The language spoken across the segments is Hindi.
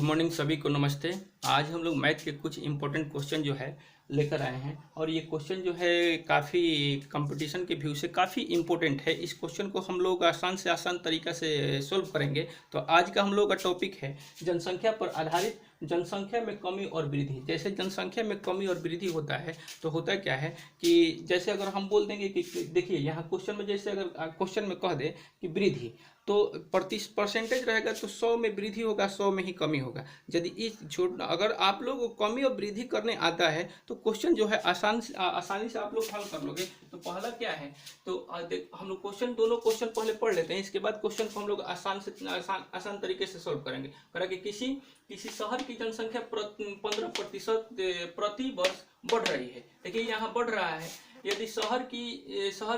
मॉर्निंग सभी को नमस्ते। आज हम लोग मैथ के कुछ इम्पोर्टेंट क्वेश्चन जो है लेकर आए हैं और ये क्वेश्चन जो है काफ़ी कंपटीशन के व्यू से काफ़ी इम्पोर्टेंट है। इस क्वेश्चन को हम लोग आसान से आसान तरीका से सॉल्व करेंगे। तो आज का हम लोग का टॉपिक है जनसंख्या पर आधारित जनसंख्या में कमी और वृद्धि। जैसे जनसंख्या में कमी और वृद्धि होता है तो होता क्या है कि जैसे अगर हम बोल देंगे कि देखिए यहाँ क्वेश्चन में जैसे अगर क्वेश्चन में कह दे कि वृद्धि तो परसेंटेज रहेगा तो 100 में वृद्धि होगा, 100 में ही कमी होगा। यदि इस छोड़ अगर आप लोग को कमी और वृद्धि करने आता है तो क्वेश्चन जो है आसानी से आप लोग हल कर लोगे। तो पहला क्या है तो हम लोग दोनों क्वेश्चन पहले पढ़ लेते हैं, इसके बाद क्वेश्चन को हम लोग आसान तरीके से सोल्व करेंगे। कि किसी शहर की जनसंख्या 15% प्रति वर्ष बढ़ रही है। देखिए यहाँ बढ़ रहा है। यदि शहर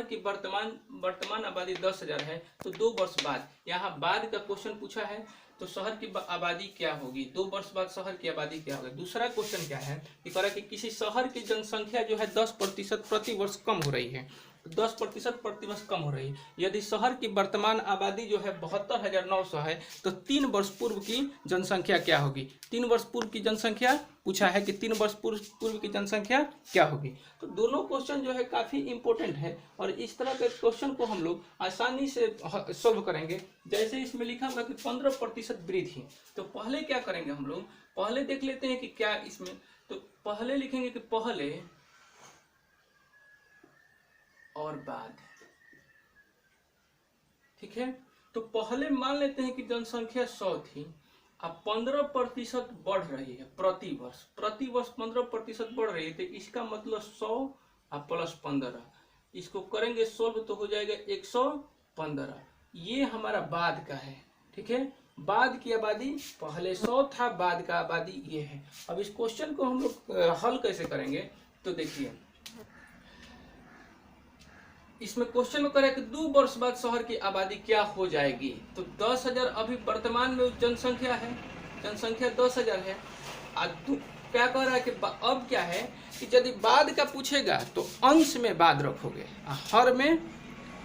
की वर्तमान आबादी 10,000 है तो 2 वर्ष बाद, यहाँ बाद का क्वेश्चन पूछा है तो शहर की आबादी क्या होगी, 2 वर्ष बाद शहर की आबादी क्या होगी। दूसरा क्वेश्चन क्या है कि किसी शहर की जनसंख्या जो है 10% प्रति वर्ष कम हो रही है, 10% प्रति वर्ष कम हो रही है। यदि शहर की वर्तमान आबादी जो है 72,900 है तो 3 वर्ष पूर्व की जनसंख्या क्या होगी। 3 वर्ष पूर्व की जनसंख्या पूछा है कि 3 वर्ष पूर्व की जनसंख्या क्या होगी। तो दोनों क्वेश्चन जो है काफ़ी इंपॉर्टेंट है और इस तरह के क्वेश्चन को हम लोग आसानी से सॉल्व करेंगे। जैसे इसमें लिखा होगा कि 15% वृद्धि, तो पहले क्या करेंगे हम लोग, पहले देख लेते हैं कि क्या इसमें, तो पहले लिखेंगे कि पहले और बाद। ठीक है, तो पहले मान लेते हैं कि जनसंख्या 100 थी, अब 15% बढ़ रही है प्रति वर्ष 15% बढ़ रही है। तो इसका मतलब 100 और प्लस 15, इसको करेंगे सोल्व तो हो जाएगा 115। ये हमारा बाद का है। ठीक है, बाद की आबादी पहले 100 था, बाद का आबादी ये है। अब इस क्वेश्चन को हम लोग हल कैसे करेंगे, तो देखिए इसमें क्वेश्चन में करें कि 2 वर्ष बाद शहर की आबादी क्या हो जाएगी। तो 10,000 अभी वर्तमान में जनसंख्या है, जनसंख्या 10,000 है। क्या कह रहा है कि अब क्या है कि यदि बाद का पूछेगा तो अंश में बाद रखोगे, हर में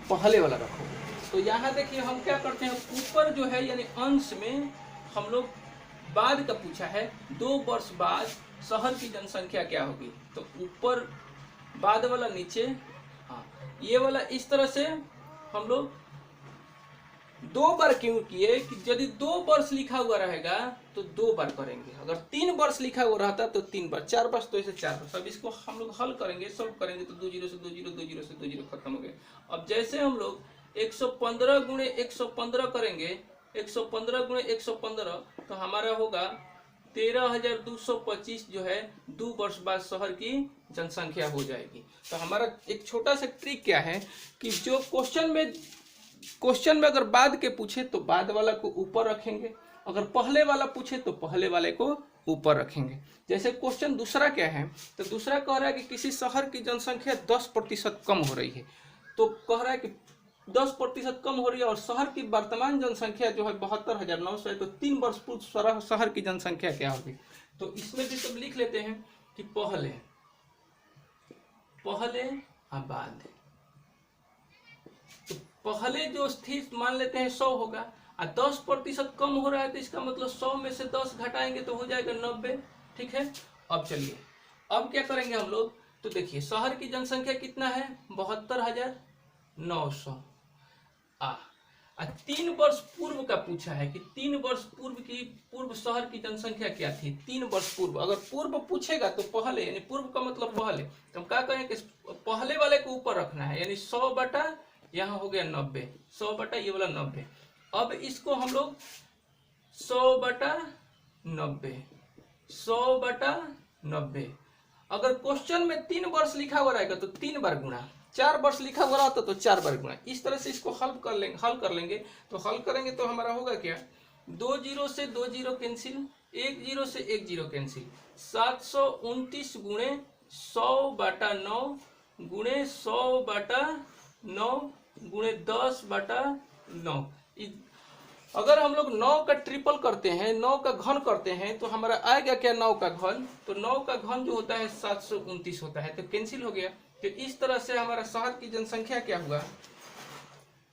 पहले वाला रखोगे। तो यहाँ देखिए हम क्या करते हैं, ऊपर जो है यानी अंश में हम लोग बाद का पूछा है, 2 वर्ष बाद शहर की जनसंख्या क्या होगी, तो ऊपर बाद वाला नीचे, हाँ ये वाला इस तरह से हम लोग 2 बार क्यों किए कि यदि 2 वर्ष लिखा हुआ रहेगा तो 2 बार करेंगे, अगर 3 वर्ष लिखा हुआ रहता तो 3 बार, 4 वर्ष तो ऐसे 4 वर्ष। अब इसको हम लोग हल करेंगे, सॉल्व करेंगे तो 2 0 से 2 0, 2 0 से 2 0 खत्म हो गए। अब जैसे हम लोग 115 गुणे 115 करेंगे, 115 गुणे 115 तो हमारा होगा 13,225 जो है 2 वर्ष बाद शहर की जनसंख्या हो जाएगी। तो हमारा एक छोटा सा ट्रिक क्या है कि जो क्वेश्चन में अगर बाद के पूछे तो बाद वाला को ऊपर रखेंगे, अगर पहले वाला पूछे तो पहले वाले को ऊपर रखेंगे। जैसे क्वेश्चन दूसरा क्या है, तो दूसरा कह रहा है कि किसी शहर की जनसंख्या 10% कम हो रही है। तो कह रहा है कि 10% कम हो रही है और शहर की वर्तमान जनसंख्या जो है 72,900 है, तो 3 वर्ष पूर्व शहर की जनसंख्या क्या होगी। तो इसमें भी सब लिख लेते हैं कि पहले और बाद। तो पहले जो स्थित मान लेते हैं 100 होगा और 10% कम हो रहा है तो इसका मतलब 100 में से 10 घटाएंगे तो हो जाएगा 90। ठीक है, अब चलिए अब क्या करेंगे हम लोग, तो देखिए शहर की जनसंख्या कितना है 72,900 3 वर्ष पूर्व का पूछा है कि 3 वर्ष पूर्व शहर की जनसंख्या क्या थी। 3 वर्ष पूर्व, अगर पूर्व पूछेगा तो पहले, यानी पूर्व का मतलब पहले, तो हम क्या करें कि पहले वाले को ऊपर रखना है, यानी 100 बटा यहाँ हो गया 90, 100 बटा ये वाला 90। अब इसको हम लोग 100 बटा 90, 100 बटा 90। अगर क्वेश्चन में 3 वर्ष लिखा हुआ रहेगा तो 3 बार गुणा, 4 वर्ष लिखा हुआ रहता तो 4 बार गुणा। इस तरह से इसको हल कर लेंगे। तो हल करेंगे तो हमारा होगा क्या, 2 0 से 2 0 कैंसिल, 1 0 से 1 0 कैंसिल, 729 गुणे 100 बटा 9 गुणे 100 बटा 9 गुणे 10 बटा 9। अगर हम लोग 9 का ट्रिपल करते हैं, 9 का घन करते हैं तो हमारा आएगा क्या 9 का घन, तो 9 का घन जो होता है 729 होता है, तो कैंसिल हो गया। तो इस तरह से हमारा शहर की जनसंख्या क्या हुआ,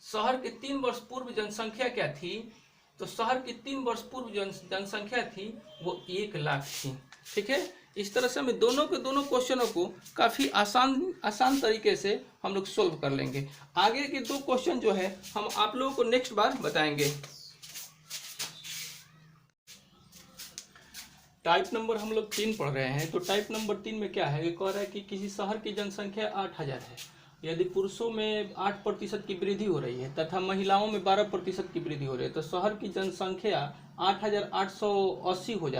शहर के 3 वर्ष पूर्व जनसंख्या क्या थी तो शहर की 3 वर्ष पूर्व जनसंख्या थी वो 1 लाख थी। ठीक है, इस तरह से हम दोनों के दोनों क्वेश्चनों को काफ़ी आसान तरीके से हम लोग सोल्व कर लेंगे। आगे के 2 क्वेश्चन जो है हम आप लोगों को नेक्स्ट बार बताएंगे। टाइप नंबर हम लोग 3 पढ़ रहे हैं। तो टाइप नंबर 3 में क्या है, ये कह रहा है कि किसी शहर की जनसंख्या 8000 है, यदि पुरुषों में 8% की वृद्धि हो रही है तथा महिलाओं में 12% की वृद्धि हो रही है तो शहर की जनसंख्या 8880 हो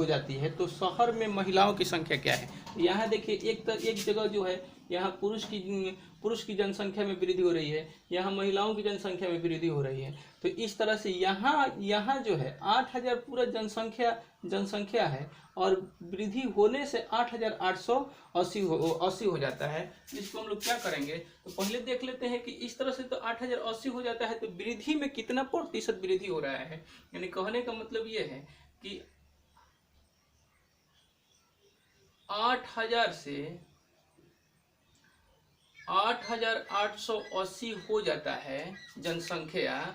जाती है। तो शहर में महिलाओं की संख्या क्या है। यहाँ देखिए एक जगह जो है यहाँ पुरुष की जनसंख्या में वृद्धि हो रही है, यहाँ महिलाओं की जनसंख्या में वृद्धि हो रही है। तो इस तरह से यहाँ जो है 8000 पूरा जनसंख्या है और वृद्धि होने से 8880 हो जाता है। इसको हम लोग क्या करेंगे, तो पहले देख लेते हैं कि इस तरह से तो 8080 हो जाता है, तो वृद्धि में कितना प्रतिशत वृद्धि हो रहा है। यानी कहने का मतलब ये है कि 8000 से 8880 हो जाता है जनसंख्या,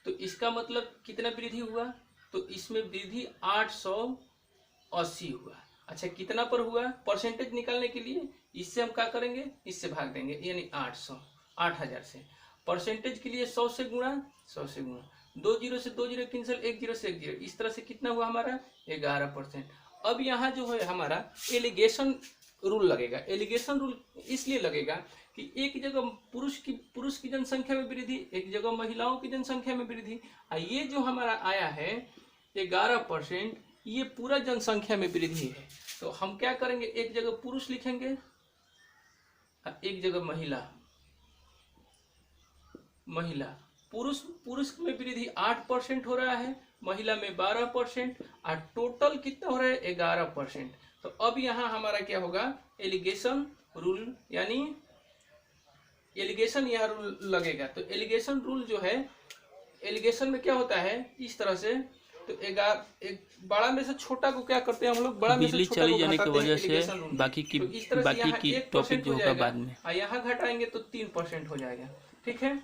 तो इसका मतलब कितना वृद्धि हुआ, तो इसमें वृद्धि 880 हुआ। अच्छा, कितना पर हुआ, परसेंटेज निकालने के लिए इससे हम क्या करेंगे, इससे भाग देंगे, यानी 8000 से परसेंटेज के लिए 100 से गुणा, 2 जीरो से 2 जीरो कैंसिल, 1 जीरो से 1 जीरो, इस तरह से कितना हुआ हमारा 11%। अब यहाँ जो है हमारा एलिगेशन रूल लगेगा। एलिगेशन रूल इसलिए लगेगा कि एक जगह पुरुष की जनसंख्या में वृद्धि, एक जगह महिलाओं की जनसंख्या में वृद्धि। ये जो हमारा आया है 11%, ये पूरा जनसंख्या में वृद्धि है। तो हम क्या करेंगे, एक जगह पुरुष लिखेंगे, एक जगह महिला। पुरुष में वृद्धि 8% हो रहा है, महिला में 12%, और टोटल कितना हो रहा है 11%। तो अब यहाँ हमारा क्या होगा, एलिगेशन रूल, यानी एलिगेशन यहाँ रूल लगेगा। तो एलिगेशन रूल जो है, एलिगेशन में क्या होता है इस तरह से, तो एक बड़ा में से छोटा को क्या करते हैं हम लोग, बड़ा में से छोटा को घटाते हैं एलिगेशन रूल में। बाकी की टॉपिक जो होगा बाद में, यहाँ घटाएंगे तो 3% हो जाएगा। ठीक है,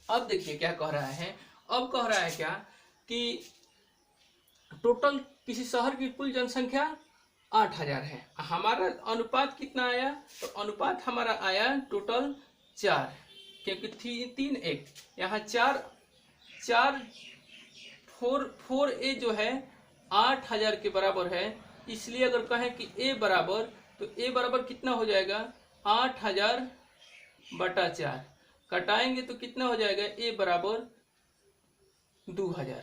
अब देखिए क्या कह रहा है, अब कह रहा है क्या कि टोटल किसी शहर की कुल जनसंख्या 8000 है, हमारा अनुपात कितना आया, तो अनुपात हमारा आया टोटल 4, क्योंकि 3 1 यहाँ 4 ए जो है 8000 के बराबर है। इसलिए अगर कहें कि ए बराबर, तो ए बराबर कितना हो जाएगा 8000/4, कटाएंगे तो कितना हो जाएगा, ए बराबर 2000।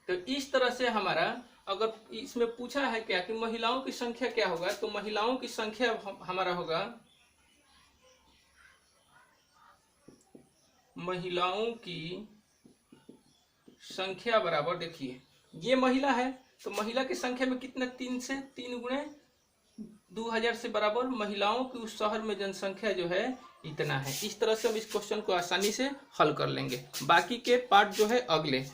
तो इस तरह से हमारा, अगर इसमें पूछा है क्या कि महिलाओं की संख्या क्या होगा, तो महिलाओं की संख्या हमारा होगा, महिलाओं की संख्या बराबर, देखिए ये महिला है तो महिला की संख्या में कितना, 3 गुणे 2000 से बराबर महिलाओं की उस शहर में जनसंख्या जो है इतना है। इस तरह से हम इस क्वेश्चन को आसानी से हल कर लेंगे। बाकी के पार्ट जो है अगले